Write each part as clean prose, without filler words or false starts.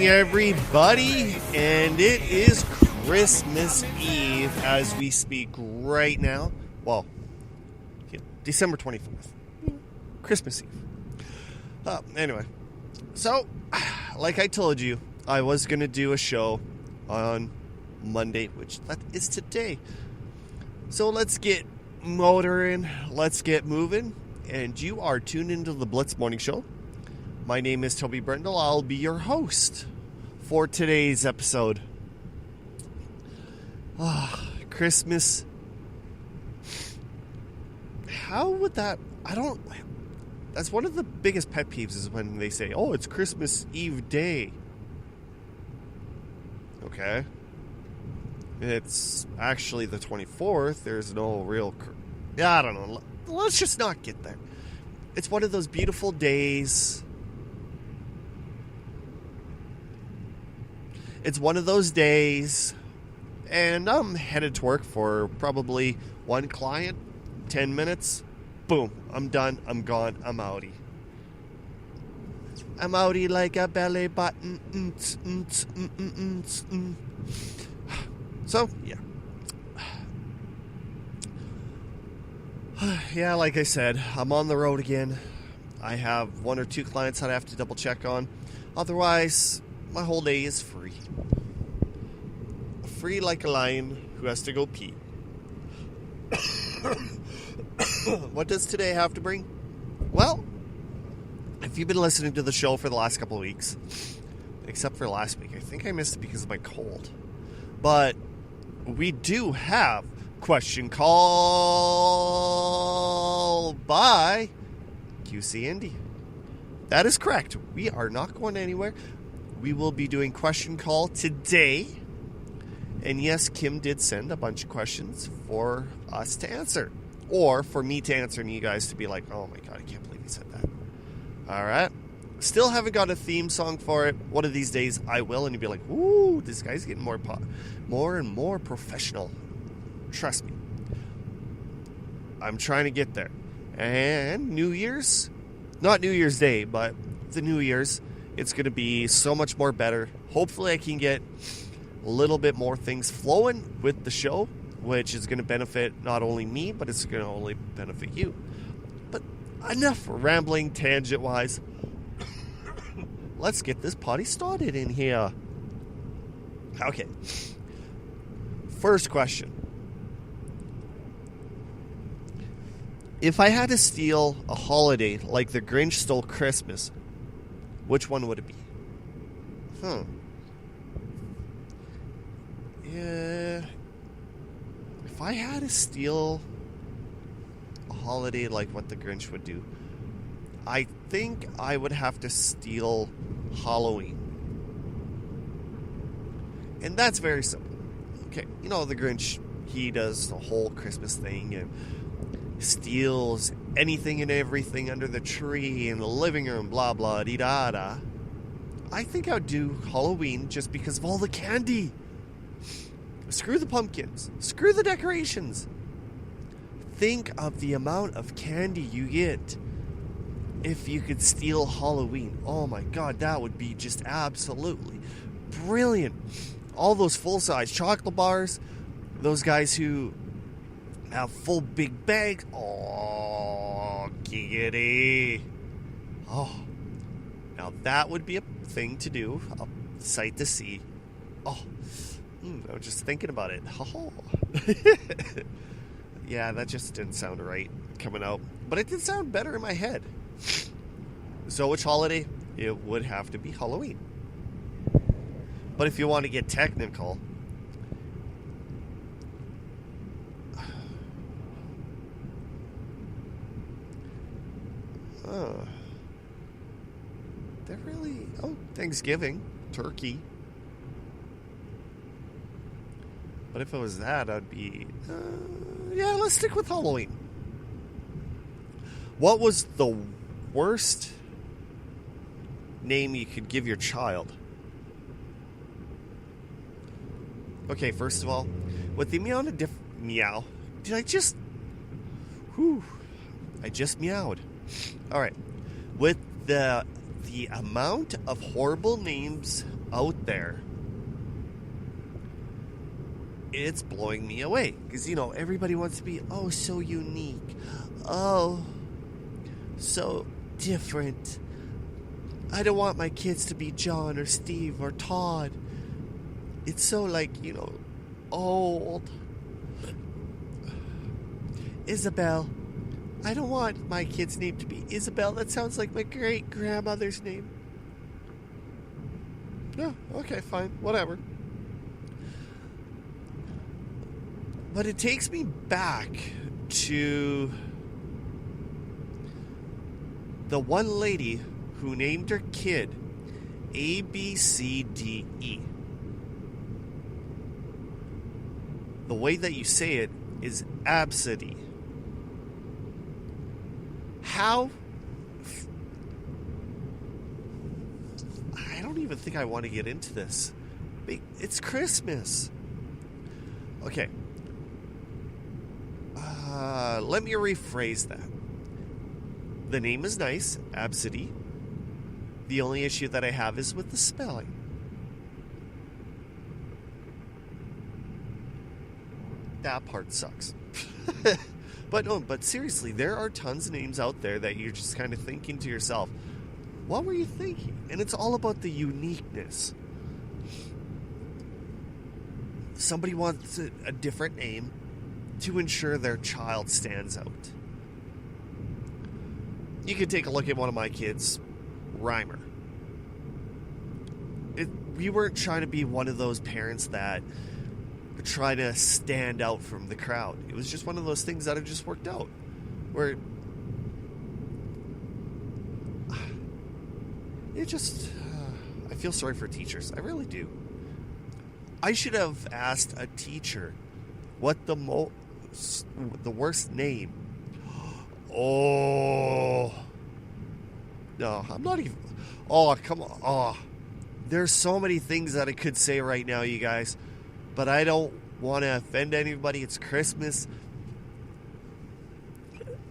morning, everybody, and it is Christmas Eve as we speak right now. Well, December 24th, Christmas Eve. Anyway, so, like I told you, I was going to do a show on Monday, which that is today. So let's get motoring, let's get moving, and you are tuned into the Blitz Morning Show. My name is Toby Brendel. I'll be your host for today's episode. Christmas. How would that... That's one of the biggest pet peeves is when they say, oh, it's Christmas Eve day. Okay. It's actually the 24th. There's no real... I don't know. Let's just not get there. It's one of those beautiful days... It's one of those days, and I'm headed to work for probably one client, 10 minutes, boom, I'm done, I'm gone, I'm outie. I'm outie like a belly button. So, yeah. Yeah, like I said, I'm on the road again. I have one or two clients that I have to double check on. Otherwise, my whole day is free. Free like a lion who has to go pee. What does today have to bring? Well, if you've been listening to the show for the last couple of weeks, except for last week, I think I missed it because of my cold. But we do have Question Call by QC Indy. That is correct. We are not going anywhere. We will be doing Question Call today. And yes, Kim did send a bunch of questions for us to answer. Or for me to answer and you guys to be like, oh my god, I can't believe he said that. Alright. Still haven't got a theme song for it. One of these days I will, and you'll be like, ooh, this guy's getting more and more professional. Trust me. I'm trying to get there. And New Year's, not New Year's Day, but the New Year's, it's going to be so much more better. Hopefully I can get a little bit more things flowing with the show, which is going to benefit not only me, but it's going to only benefit you. But enough rambling tangent-wise. Let's get this party started in here. Okay. First question. If I had to steal a holiday like the Grinch stole Christmas, which one would it be? Yeah. If I had to steal a holiday like what the Grinch would do, I think I would have to steal Halloween. And that's very simple. Okay, you know, the Grinch, he does the whole Christmas thing and steals anything and everything under the tree in the living room, blah, blah, dee-da-da. I think I'd do Halloween just because of all the candy. Screw the pumpkins. Screw the decorations. Think of the amount of candy you get if you could steal Halloween. Oh my god, that would be just absolutely brilliant. All those full-size chocolate bars, those guys who have full big bags. Oh, giggity. Oh, now that would be a thing to do, a sight to see. Oh, I was just thinking about it. Oh. Yeah, that just didn't sound right coming out. But it did sound better in my head. So which holiday? It would have to be Halloween. But if you want to get technical, they're really... Oh, Thanksgiving. Turkey. But if it was that, I'd be... yeah, let's stick with Halloween. What was the worst name you could give your child? Okay, first of all, with the amount of meow... Did I just... I just meowed. Alright. With the amount of horrible names out there, it's blowing me away. Because, everybody wants to be, oh, so unique. Oh, so different. I don't want my kids to be John or Steve or Todd. It's so old. Isabel. I don't want my kid's name to be Isabel. That sounds like my great-grandmother's name. No, okay, fine, whatever. But it takes me back to the one lady who named her kid A, B, C, D, E. The way that you say it is Absidy. How? I don't even think I want to get into this. It's Christmas. Okay. Let me rephrase that. The name is nice, Absidy. The only issue that I have is with the spelling. That part sucks. But seriously, there are tons of names out there that you're just kind of thinking to yourself, what were you thinking? And it's all about the uniqueness. Somebody wants a different name to ensure their child stands out. You can take a look at one of my kids, Reimer. We weren't trying to be one of those parents that try to stand out from the crowd. It was just one of those things that have just worked out. Where it just... I feel sorry for teachers. I really do. I should have asked a teacher what the worst name. Oh. No, I'm not even... Oh, come on. Oh. There's so many things that I could say right now, you guys. But I don't want to offend anybody. It's Christmas.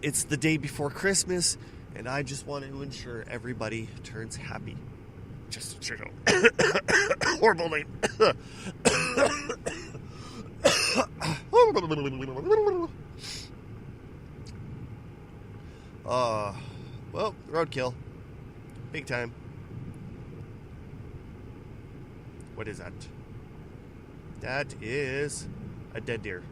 It's the day before Christmas. And I just want to ensure everybody turns happy. Just, horrible name. Well, roadkill. Big time. What is that? That is a dead deer.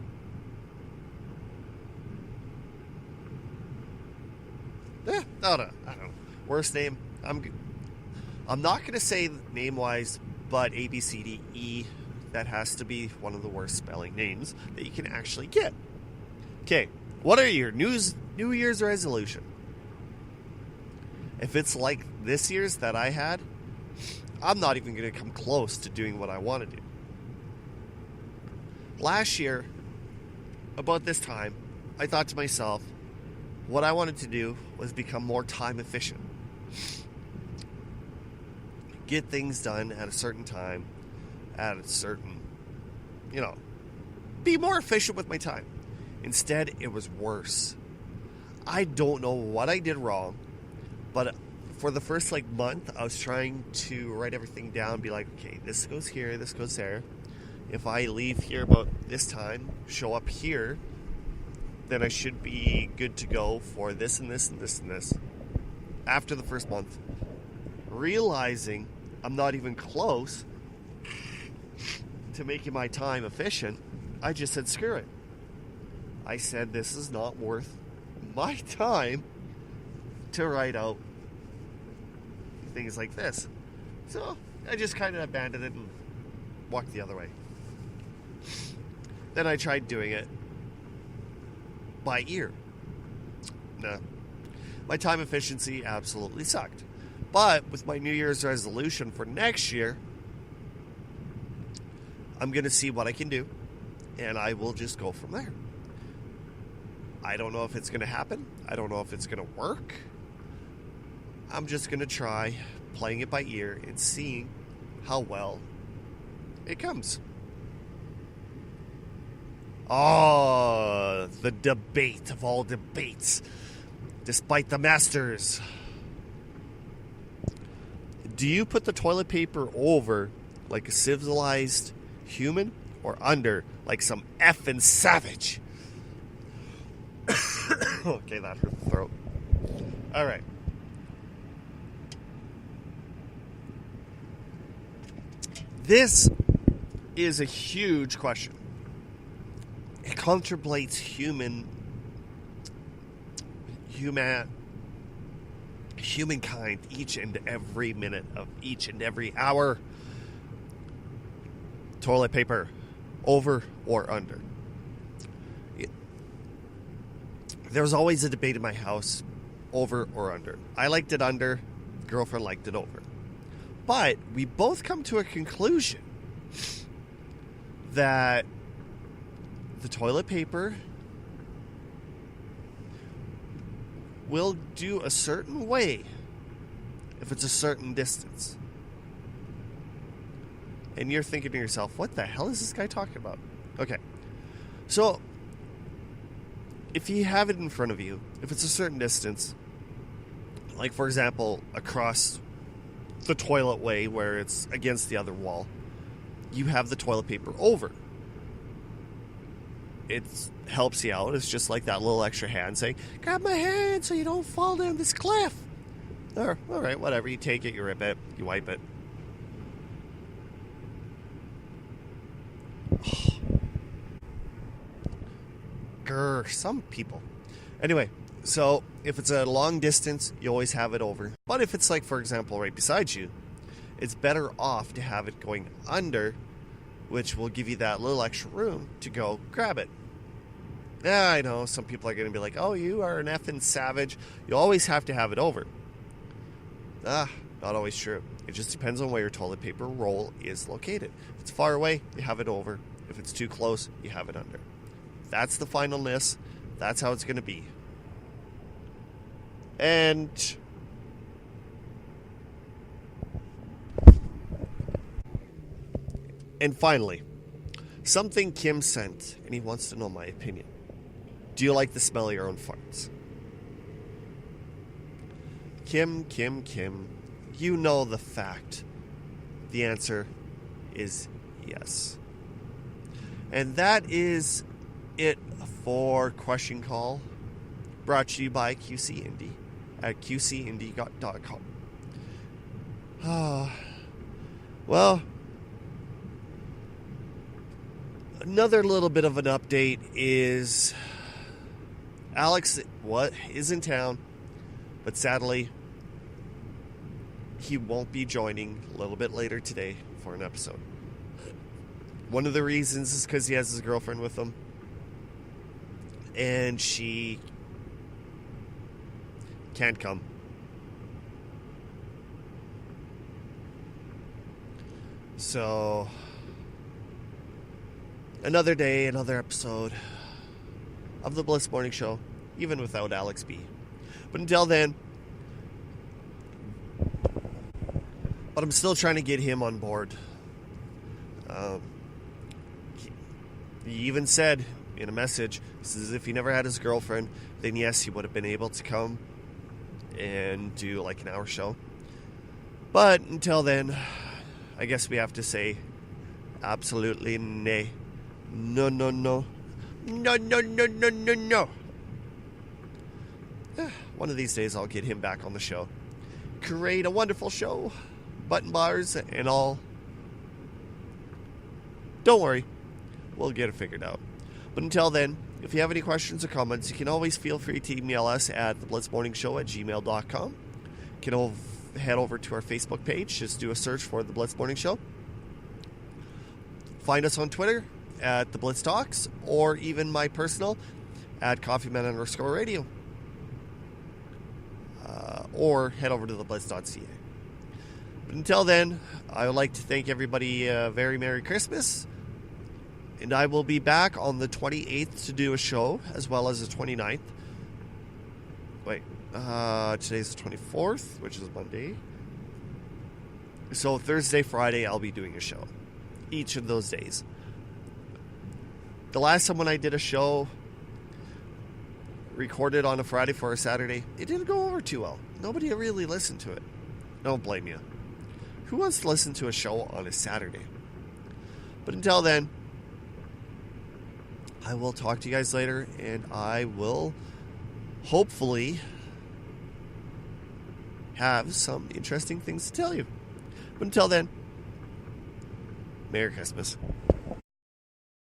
I don't know. Worst name. I'm not going to say name-wise, but A, B, C, D, E. That has to be one of the worst spelling names that you can actually get. Okay, what are your New Year's resolution? If it's like this year's that I had, I'm not even going to come close to doing what I want to do. Last year, about this time, I thought to myself, what I wanted to do was become more time efficient. Get things done at a certain time, at a certain, be more efficient with my time. Instead, it was worse. I don't know what I did wrong, but for the first month, I was trying to write everything down, be like, okay, this goes here, this goes there. If I leave here about this time, show up here, then I should be good to go for this and this and this and this. After the first month, realizing I'm not even close to making my time efficient, I just said, screw it. I said, this is not worth my time to write out things like this. So I just kind of abandoned it and walked the other way. Then I tried doing it by ear. Nah. My time efficiency absolutely sucked. But with my New Year's resolution for next year, I'm going to see what I can do, and I will just go from there. I don't know if it's going to happen. I don't know if it's going to work. I'm just going to try playing it by ear and seeing how well it comes. Oh, the debate of all debates. Despite the masters. Do you put the toilet paper over like a civilized human or under like some effing savage? Okay, that hurt the throat. All right. This is a huge question. It contemplates humankind each and every minute of each and every hour. Toilet paper, over or under? There's always a debate in my house, over or under. I liked it under, girlfriend liked it over. But we both come to a conclusion that the toilet paper will do a certain way if it's a certain distance. And you're thinking to yourself, what the hell is this guy talking about? Okay. So, if you have it in front of you, if it's a certain distance, like for example, across the toilet way where it's against the other wall, you have the toilet paper over. It helps you out. It's just like that little extra hand saying, grab my hand so you don't fall down this cliff. Or, all right, whatever. You take it, you rip it, you wipe it. Grr, some people. Anyway, so if it's a long distance, you always have it over. But if it's like, for example, right beside you, it's better off to have it going under, which will give you that little extra room to go grab it. Yeah, I know, some people are going to be like, oh, you are an effing savage. You always have to have it over. Not always true. It just depends on where your toilet paper roll is located. If it's far away, you have it over. If it's too close, you have it under. That's the finalness. That's how it's going to be. And finally, something Kim sent, and he wants to know my opinion. Do you like the smell of your own farts? Kim, you know the fact. The answer is yes. And that is it for Question Call, brought to you by QC Indie at qcindie.com. Well, another little bit of an update is Alex is in town, but sadly he won't be joining a little bit later today for an episode. One of the reasons is because he has his girlfriend with him, and she can't come. So, another day, another episode of the Bliss Morning Show, even without Alex B. But until then, I'm still trying to get him on board. He even said in a message, this is if he never had his girlfriend, then yes, he would have been able to come and do like an hour show. But until then, I guess we have to say absolutely nay. No. One of these days I'll get him back on the show. Create a wonderful show. Button bars and all. Don't worry. We'll get it figured out. But until then, if you have any questions or comments, you can always feel free to email us at theblitzmorningshow@gmail.com. You can head over to our Facebook page. Just do a search for The Blitz Morning Show. Find us on Twitter at The Blitz Talks, or even my personal at coffeeman_radio. Or head over to theblitz.ca. But until then, I would like to thank everybody a very Merry Christmas. And I will be back on the 28th to do a show, as well as the 29th. Today's the 24th, which is Monday. So Thursday, Friday, I'll be doing a show. Each of those days. The last time when I did a show, recorded on a Friday for a Saturday, it didn't go over too well. Nobody really listened to it. Don't blame you. Who wants to listen to a show on a Saturday? But until then, I will talk to you guys later, and I will hopefully have some interesting things to tell you. But until then, Merry Christmas.